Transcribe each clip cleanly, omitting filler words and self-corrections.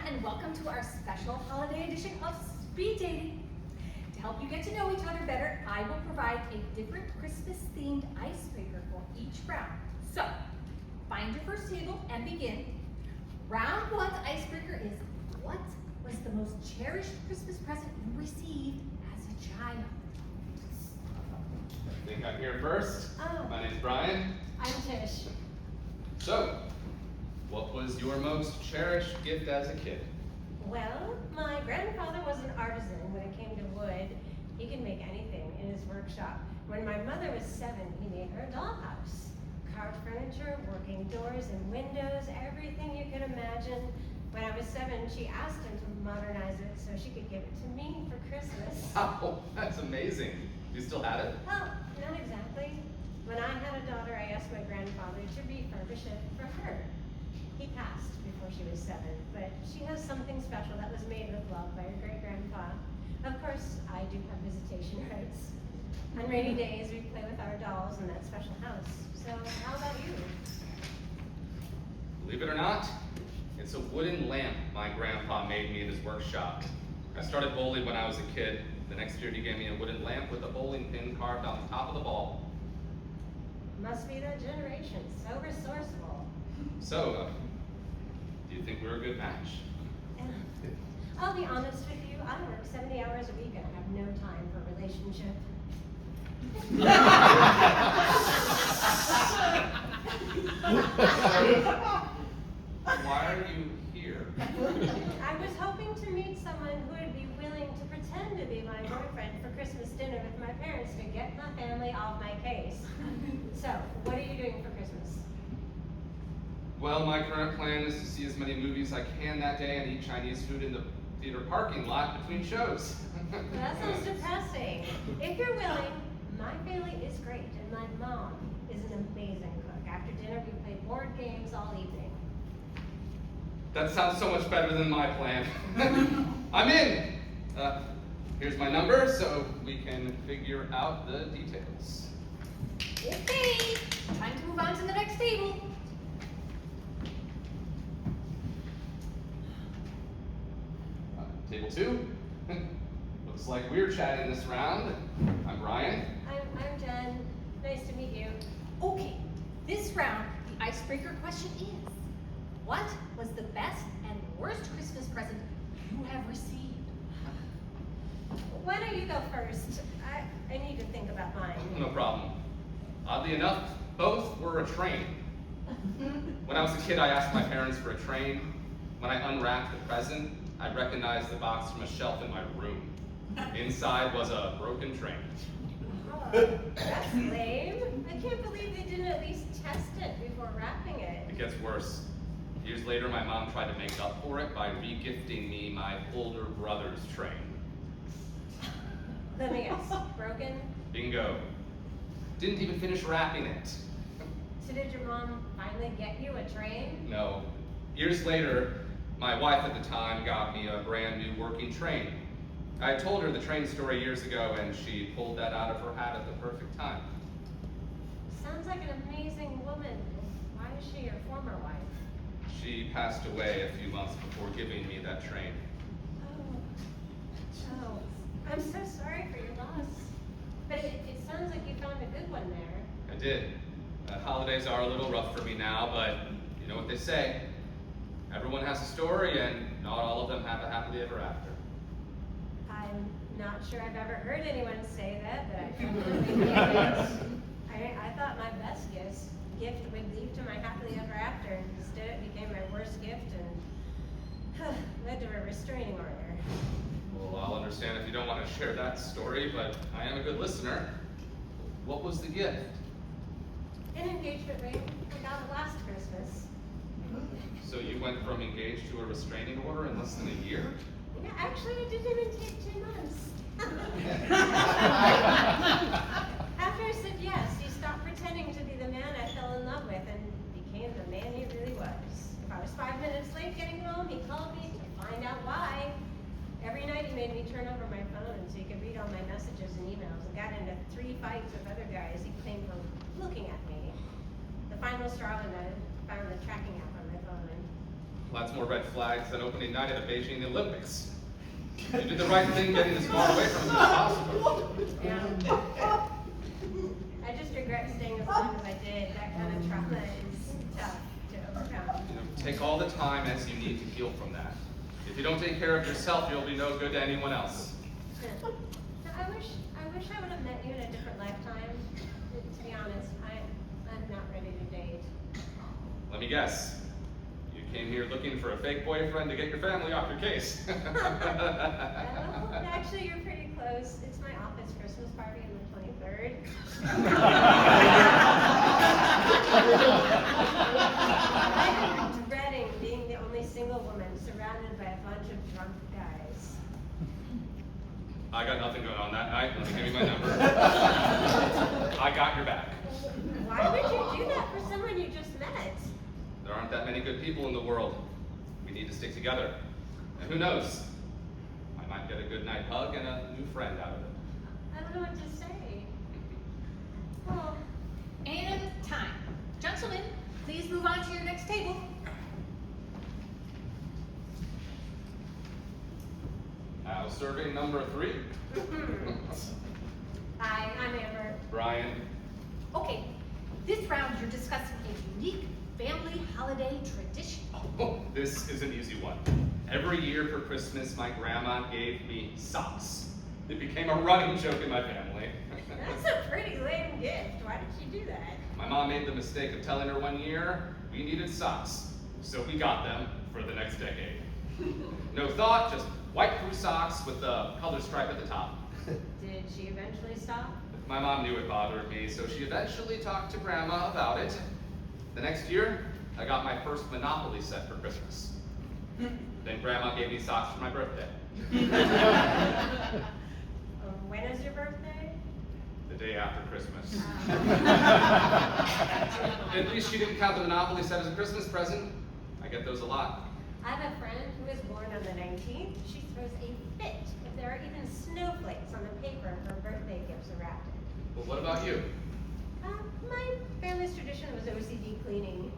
and welcome to our special holiday edition of Speed Dating. To help you get to know each other better, I will provide a different Christmas-themed icebreaker for each round. So, find your first table and begin. Round one's icebreaker is, what was the most cherished Christmas present you received as a child? I think I'm here first. Oh. My name's Brian. I'm Tish. So, what was your most cherished gift as a kid? Well, my grandfather was an artisan when it came to wood. He could make anything in his workshop. When my mother was 7, he made her a dollhouse. Carved furniture, working doors and windows, everything you could imagine. When I was 7, she asked him to modernize it so she could give it to me for Christmas. Wow, that's amazing. You still have it? Well, not exactly. When I had a daughter, I asked my grandfather to refurbish it for her. He passed before she was 7, but she has something special that was made with love by her great-grandpa. Of course, I do have visitation rights. On rainy days, we play with our dolls in that special house. So, how about you? Believe it or not, it's a wooden lamp my grandpa made me in his workshop. I started bowling when I was a kid. The next year he gave me a wooden lamp with a bowling pin carved on the top of the ball. Must be that generation, so resourceful. So, do you think we're a good match? I'll be honest with you, I work 70 hours a week and I have no time for a relationship. Why are you here? I was hoping to meet someone who would be willing to pretend to be my boyfriend for Christmas dinner with my parents to get my family off my case. So, what are you doing for Christmas? Well, my current plan is to see as many movies as I can that day and eat Chinese food in the theater parking lot between shows. That sounds depressing. If you're willing, my family is great, and my mom is an amazing cook. After dinner, we play board games all evening. That sounds so much better than my plan. I'm in! Here's my number so we can figure out the details. Okay, time to move on to the next table. Table 2. Looks like we're chatting this round. I'm Brian. I'm Jen. Nice to meet you. Okay, this round, the icebreaker question is, what was the best and worst Christmas present you have received? Why don't you go first? I need to think about mine. No problem. Oddly enough, both were a train. When I was a kid, I asked my parents for a train. When I unwrapped the present, I recognized the box from a shelf in my room. Inside was a broken train. Oh, that's lame. I can't believe they didn't at least test it before wrapping it. It gets worse. Years later, my mom tried to make up for it by re-gifting me my older brother's train. Let me guess. Broken? Bingo. Didn't even finish wrapping it. So did your mom finally get you a train? No. Years later, my wife at the time got me a brand new working train. I had told her the train story years ago, and she pulled that out of her hat at the perfect time. Sounds like an amazing woman. Why is she your former wife? She passed away a few months before giving me that train. Oh, I'm so sorry for your loss. But it sounds like you found a good one there. I did. Holidays are a little rough for me now, but you know what they say. Everyone has a story, and not all of them have a happily ever after. I'm not sure I've ever heard anyone say that, but I definitely get it. I thought my best gift would lead to my happily ever after, and instead it became my worst gift and led to a restraining order. Well, I'll understand if you don't want to share that story, but I am a good listener. What was the gift? An engagement ring. I got it last Christmas. So you went from engaged to a restraining order in less than a year? Yeah, actually, it didn't even take 2 months. After I said yes, he stopped pretending to be the man I fell in love with and became the man he really was. If I was 5 minutes late getting home, he called me to find out why. Every night he made me turn over my phone so he could read all my messages and emails, and got into 3 fights with other guys he claimed were looking at me. The final straw when I found the tracking app on my phone. Well, that's more red flags than opening night at the Beijing Olympics. You did the right thing getting as far away from him as possible. Yeah. I just regret staying as long as I did. That kind of trauma is tough to overcome. Take all the time as you need to heal from that. If you don't take care of yourself, you'll be no good to anyone else. I wish I would have met you in a different lifetime. To be honest, I'm not ready to date. Let me guess. You came here looking for a fake boyfriend to get your family off your case. Well, actually, you're pretty close. It's my office Christmas party on the 23rd. I'm dreading being the only single woman surrounded by a bunch of drunk guys. I got nothing going on that night. Let me give you my number. I got your back. Why would you do that for someone you just met? There aren't that many good people in the world. We need to stick together. And who knows? I might get a good night hug and a new friend out of it. I don't know what to say. Oh, And time. Gentlemen, please move on to your next table. Now, serving number 3. Hi, I'm Amber. Brian. Okay, this round you're discussing a unique family holiday tradition. Oh, this is an easy one. Every year for Christmas, my grandma gave me socks. It became a running joke in my family. That's a pretty lame gift. Why did she do that? My mom made the mistake of telling her one year we needed socks, so we got them for the next decade. No thought, just white blue socks with the color stripe at the top. Did she eventually stop? My mom knew it bothered me, so she eventually talked to Grandma about it. The next year, I got my first Monopoly set for Christmas. Then Grandma gave me socks for my birthday. When is your birthday? The day after Christmas. At least she didn't count the Monopoly set as a Christmas present. I get those a lot. I have a friend who was born on the 19th. She throws a fit if there are even snowflakes on the paper her birthday gifts are wrapped in. Well, what about you? My family's tradition was OCD cleaning.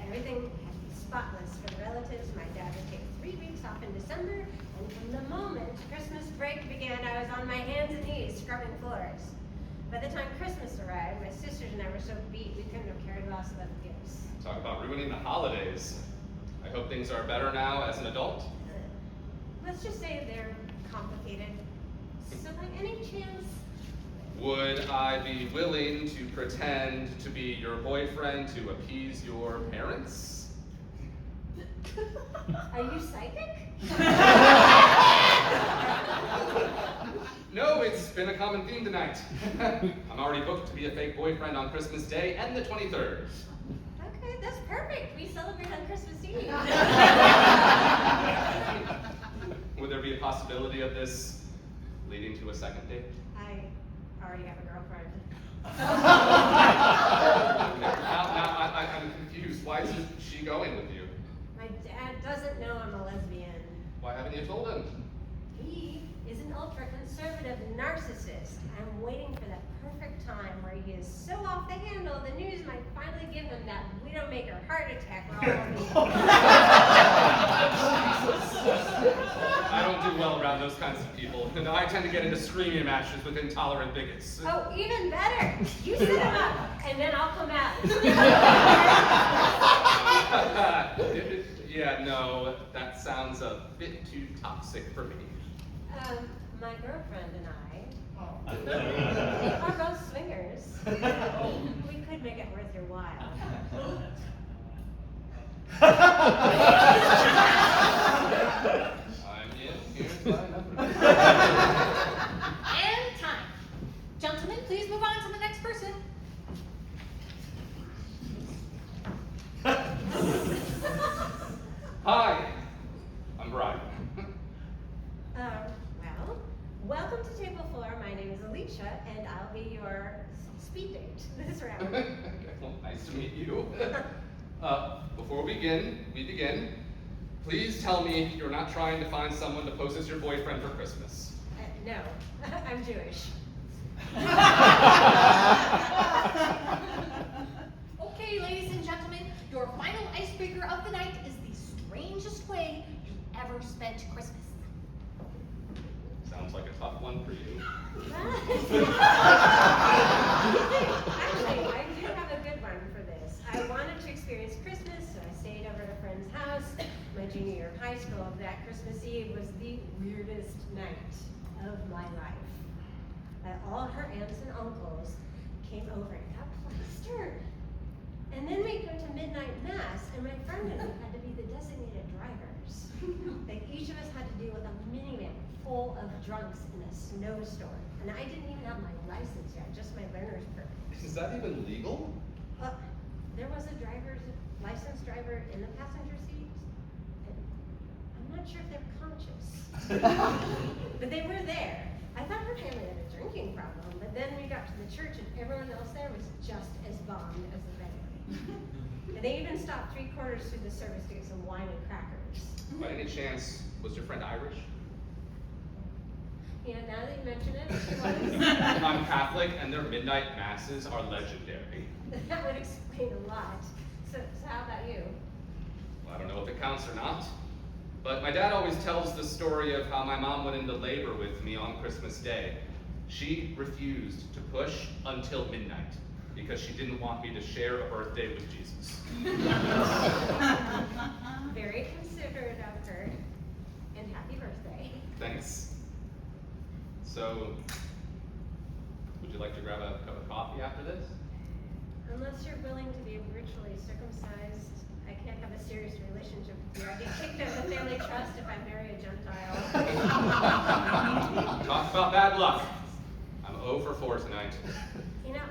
Everything had to be spotless for the relatives. My dad would take 3 weeks off in December, and from the moment Christmas break began, I was on my hands and knees scrubbing floors. By the time Christmas arrived, my sisters and I were so beat we couldn't have cared less about the gifts. Talk about ruining the holidays. I hope things are better now as an adult. Let's just say they're complicated. So by any chance, Would I be willing to pretend to be your boyfriend to appease your parents? are you psychic? No, it's been a common theme tonight. I'm already booked to be a fake boyfriend on Christmas Day and the 23rd. Okay, that's perfect. We celebrate on Christmas Eve. Would there be a possibility of this leading to a second date? I already have a girlfriend. Now, I'm confused. Why isn't she going with you? My dad doesn't know I'm a lesbian. Why haven't you told him? He is an ultra-conservative narcissist. I'm waiting for that perfect time where he is so off the handle, the news might finally give him that widowmaker heart attack we're all hoping. I don't do well around those kinds of people. And I tend to get into screaming matches with intolerant bigots. Oh, even better. You set him up, and then I'll come out. Yeah, no, that sounds a bit too toxic for me. My girlfriend and I are both swingers. We could make it worth your while. I'm in. Here's my number. And time. Gentlemen, please move on to the next person. Hi, I'm Brian. Well, welcome to table 4. My name is Alicia, and I'll be your speed date this round. Well, nice to meet you. Before we begin, please tell me you're not trying to find someone to pose as your boyfriend for Christmas. No, I'm Jewish. Okay, ladies and gentlemen, your final icebreaker icebreaker of the night is the strangest way you ever spent Christmas. Sounds like a tough one for you. Actually, I do have a good one for this. I wanted to experience Christmas, so I stayed over at a friend's house. My junior year of high school, that Christmas Eve was the weirdest night of my life. All her aunts and uncles came over and got plastered. And then we go to midnight mass, and my friend and I had to be the designated drivers. Like each of us had to deal with a minivan full of drunks in a snowstorm. And I didn't even have my license yet, just my learner's permit. Is that even legal? There was a licensed driver in the passenger seat. And I'm not sure if they're conscious. But they were there. I thought her family had a drinking problem, but then we got to the church and everyone else there was just as bombed as the family. And they even stopped 3/4 through the service to get some wine and crackers. By any chance, was your friend Irish? Yeah, now that you mention it, she was. I'm Catholic, and their midnight masses are legendary. That would explain a lot. So how about you? Well, I don't know if it counts or not, but my dad always tells the story of how my mom went into labor with me on Christmas Day. She refused to push until midnight because she didn't want me to share a birthday with Jesus. Very considerate of her, and happy birthday. Thanks. So, would you like to grab a cup of coffee after this? Unless you're willing to be ritually circumcised, I can't have a serious relationship with you. I get kicked out of the family trust if I marry a Gentile. Talk about bad luck. I'm 0 for 4 tonight. You know,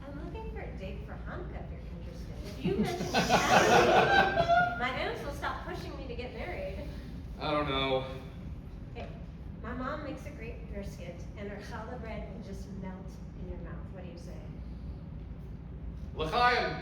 I'm looking for a date for Hanukkah if you're interested. If you mention that, my aunts will stop pushing me to get married. I don't know. Hey, my mom makes a great brisket, and her challah bread will just melt in your mouth. What do you say? L'chaim!